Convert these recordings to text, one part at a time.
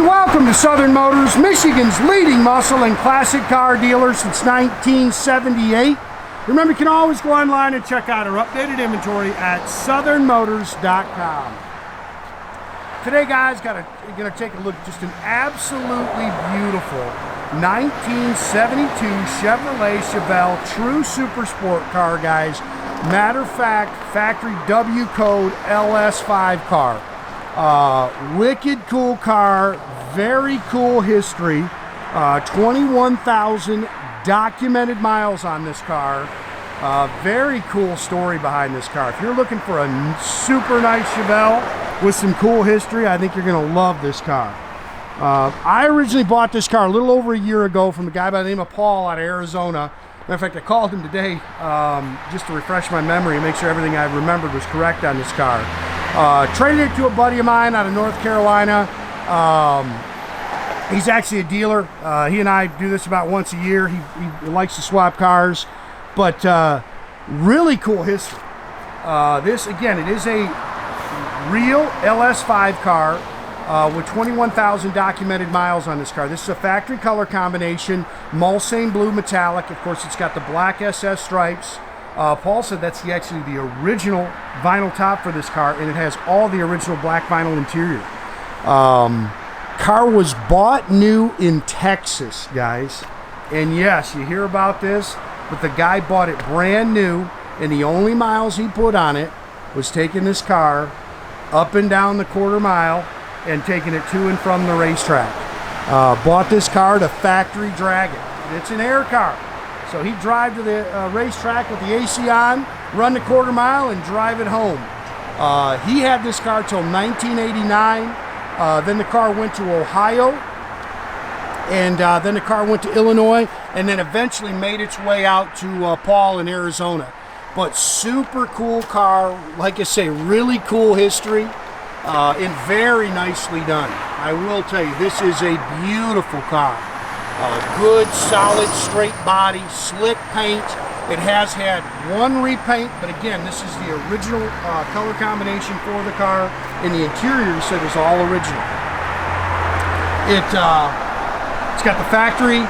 Welcome to Southern Motors, Michigan's leading muscle and classic car dealer since 1978. Remember, you can always go online and check out our updated inventory at southernmotors.com. Today, guys, going to take a look at just an absolutely beautiful 1972 Chevrolet Chevelle true super sport car, guys. Matter of fact, factory W code LS5 car. Wicked cool car, very cool history. 21,000 documented miles on this car. Very cool story behind this car. If you're looking for a super nice Chevelle with some cool history, I think you're going to love this car. I originally bought this car a little over a year ago from a guy by the name of Paul out of Arizona. Matter of fact, I called him today just to refresh my memory and make sure everything I remembered was correct on this car. Traded it to a buddy of mine out of North Carolina. He's actually a dealer. He and I do this about once a year. He likes to swap cars, but really cool history. This, again, it is a real LS5 car with 21,000 documented miles on this car. This is a factory color combination, Mulsanne blue metallic. Of course, it's got the black SS stripes. Paul said that's actually the original vinyl top for this car, and it has all the original black vinyl interior. Car was bought new in Texas, guys. And yes, you hear about this, but the guy bought it brand new, and the only miles he put on it was taking this car up and down the quarter mile and taking it to and from the racetrack. Bought this car to factory drag it. It's an air car. So he'd drive to the racetrack with the AC on, run the quarter mile, and drive it home. He had this car till 1989. Then the car went to Ohio, and then the car went to Illinois, and then eventually made its way out to Paul in Arizona. But super cool car, like I say, really cool history, and very nicely done. I will tell you, this is a beautiful car. Good, solid, straight body, slick paint. It has had one repaint, but again, this is the original color combination for the car, and the interior, he said, is all original. It's got the factory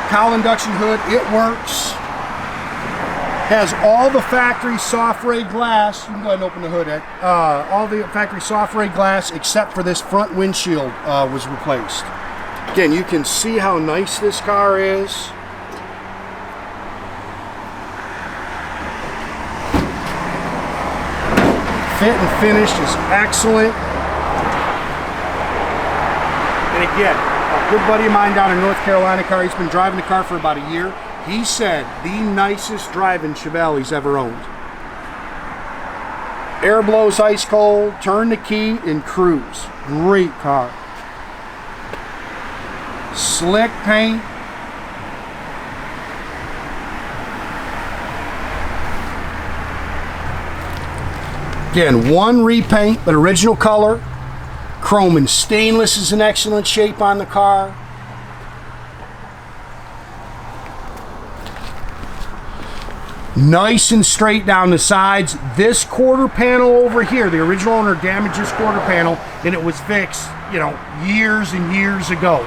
cowl induction hood. It works. Has all the factory soft ray glass. You can go ahead and open the hood, Ed. All the factory soft ray glass except for this front windshield was replaced. Again, you can see how nice this car is. Fit and finish is excellent. And again, a good buddy of mine down in North Carolina car, he's been driving the car for about a year. He said the nicest driving Chevelle he's ever owned. Air blows ice cold, turn the key and cruise. Great car. Slick paint. Again, one repaint, but original color. Chrome and stainless is in excellent shape on the car. Nice and straight down the sides. This quarter panel over here, the original owner damaged this quarter panel, and it was fixed, you know, years and years ago.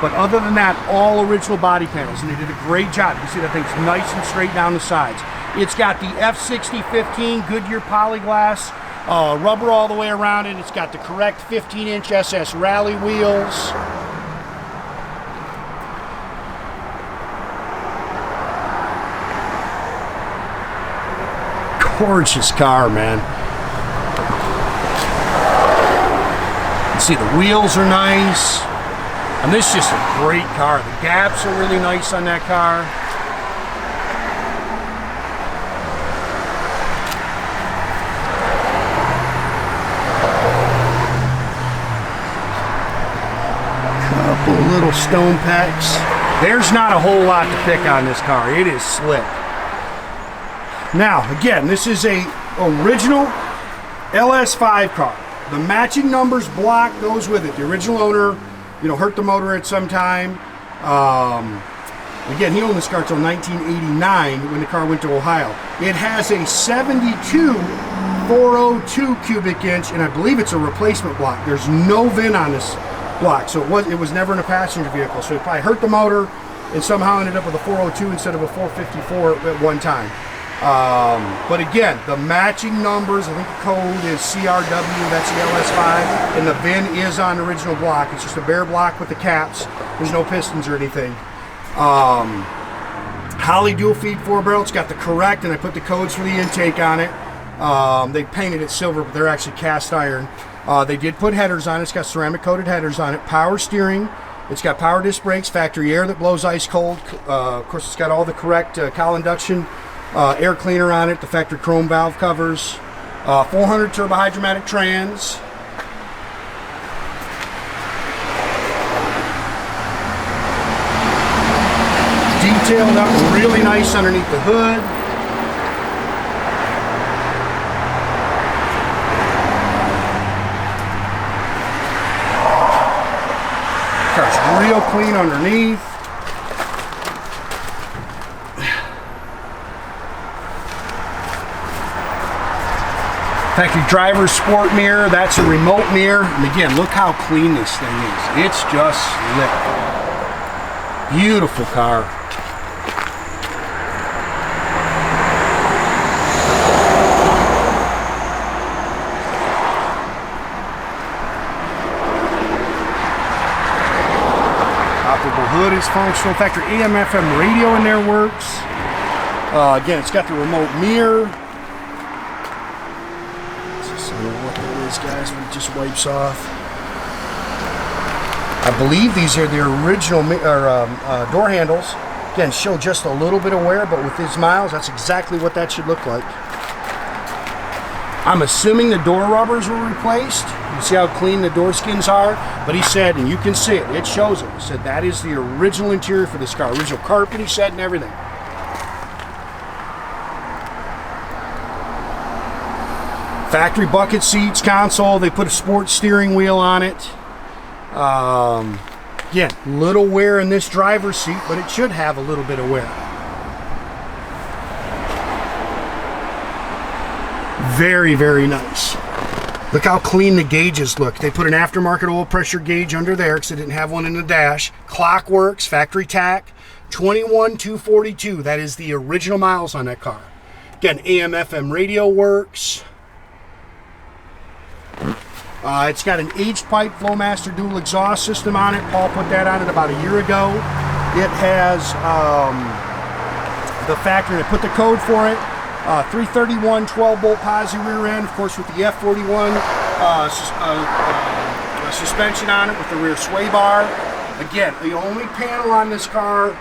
But other than that, all original body panels, and they did a great job. You see that thing's nice and straight down the sides. It's got the F60-15 Goodyear Polyglass rubber all the way around it. It's got the correct 15-inch SS rally wheels. Gorgeous car, man. You see the wheels are nice. And this is just a great car. The gaps are really nice on that car. Couple little stone packs. There's not a whole lot to pick on this car. It is slick. Now, again, this is a original LS5 car. The matching numbers block goes with it. The original owner, you know, hurt the motor at some time. Again, he owned this car till 1989 when the car went to Ohio. It has a 72 402 cubic inch, and I believe it's a replacement block. There's no VIN on this block, so it was never in a passenger vehicle. So it probably hurt the motor and somehow ended up with a 402 instead of a 454 at one time. But again, the matching numbers, I think the code is CRW, that's the LS5, and the VIN is on the original block. It's just a bare block with the caps. There's no pistons or anything. Holley dual feed 4-barrel. It's got the correct, and I put the codes for the intake on it. They painted it silver, but they're actually cast iron. They did put headers on it. It's got ceramic coated headers on it. Power steering. It's got power disc brakes, factory air that blows ice cold. Of course, it's got all the correct cowl induction air cleaner on it, the factory chrome valve covers, 400 turbohydramatic trans. Detailed up really nice underneath the hood. Car's real clean underneath. Factory driver's sport mirror, that's a remote mirror. And again, look how clean this thing is. It's just slick. Beautiful car. Operable hood is functional. Factory AM/FM radio in there works. Again, it's got the remote mirror. What that is, guys, when it just wipes off. I believe these are the original door handles. Again, show just a little bit of wear, but with these miles, that's exactly what that should look like. I'm assuming the door rubbers were replaced. You see how clean the door skins are? But he said, and you can see it, it shows it. He said that is the original interior for this car. Original carpet, he said, and everything. Factory bucket seats, console. They put a sports steering wheel on it. Again, little wear in this driver's seat, but it should have a little bit of wear. Very, very nice. Look how clean the gauges look. They put an aftermarket oil pressure gauge under there because they didn't have one in the dash. Clock works, factory tach, 21,242. That is the original miles on that car. Again, AM/FM radio works. It's got an H-pipe Flowmaster dual exhaust system on it. Paul put that on it about a year ago. It has the factory, I put the code for it. 331 12-bolt posi rear end, of course, with the F41 suspension on it with the rear sway bar. Again, the only panel on this car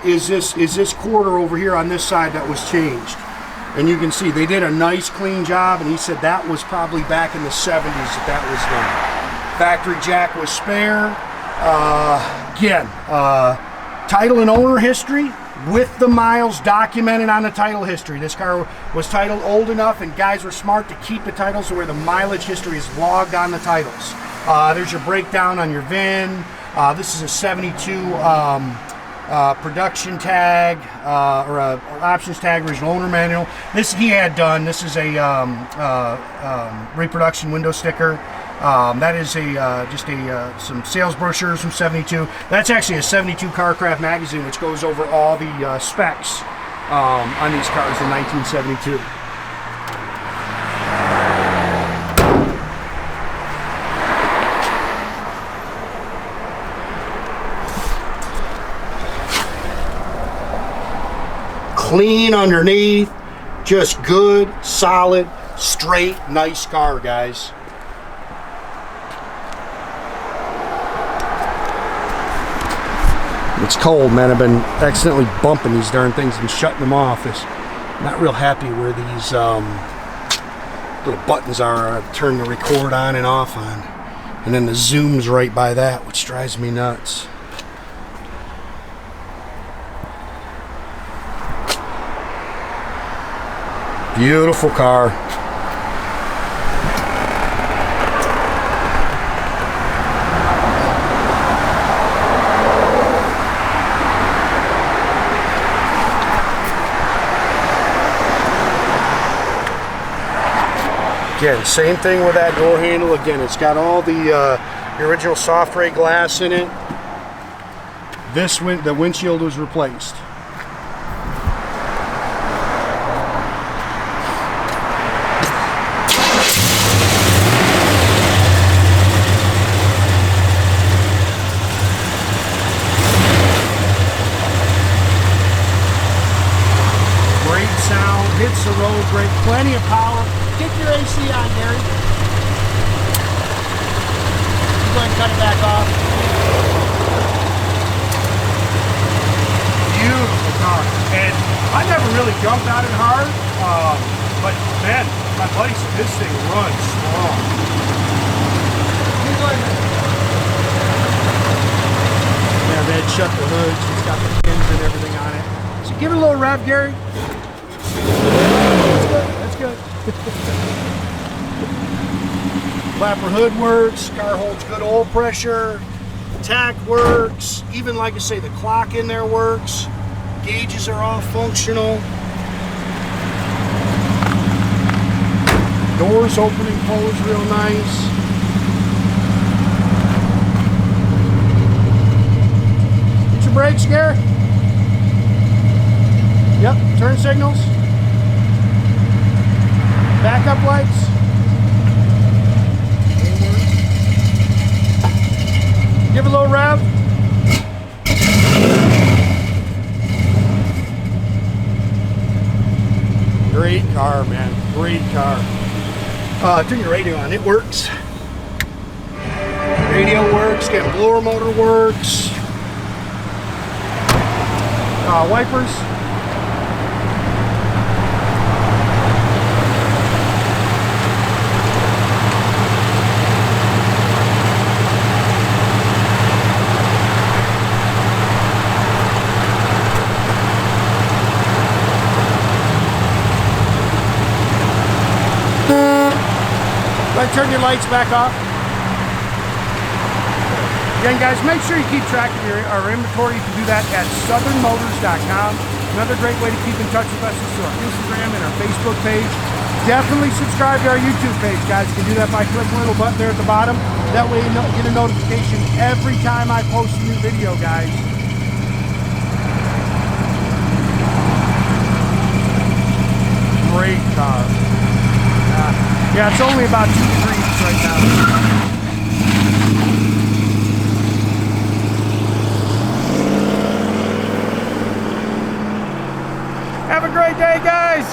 is this quarter over here on this side that was changed. And you can see they did a nice clean job, and he said that was probably back in the 70s that was done. Factory jack was spare. Again, title and owner history with the miles documented on the title history. This car was titled old enough, and guys were smart to keep the titles where the mileage history is logged on the titles. There's your breakdown on your VIN. This is a 72 production tag or a options tag, original owner manual. This he had done. This is a reproduction window sticker. That is some sales brochures from 72. That's actually a 72 Carcraft magazine, which goes over all the specs on these cars in 1972. Clean underneath, just good, solid, straight, nice car, guys. It's cold, man. I've been accidentally bumping these darn things and shutting them off. I'm not real happy where these little buttons are to turn the record on and off on. And then the zoom's right by that, which drives me nuts. Beautiful car. Again, same thing with that door handle. Again, it's got all the original soft gray glass in it. The windshield was replaced. Great sound, hits the road great, plenty of power. Kick your AC on, Gary. Go ahead and cut it back off. Beautiful car. And I never really jumped on it hard, but man, my buddy said this thing runs strong. Yeah, they had shut the hood, so it's got the pins and everything on it. So give it a little rev, Gary. That's good. Flapper hood works, car holds good oil pressure, tach works, even like I say, the clock in there works, gauges are all functional, doors open and close real nice. Get your brakes, Gary. Yep, turn signals. Backup lights. Give it a little rev. Great car, man. Great car. Turn your radio on. It works. Radio works. Got blower motor works. Wipers. Turn your lights back off. Again, guys, make sure you keep track of our inventory. You can do that at southernmotors.com. Another great way to keep in touch with us is through our Instagram and our Facebook page. Definitely subscribe to our YouTube page, guys. You can do that by clicking the little button there at the bottom. That way you get a notification every time I post a new video, guys. Great car. Yeah, it's only about 2 degrees right now. Have a great day, guys.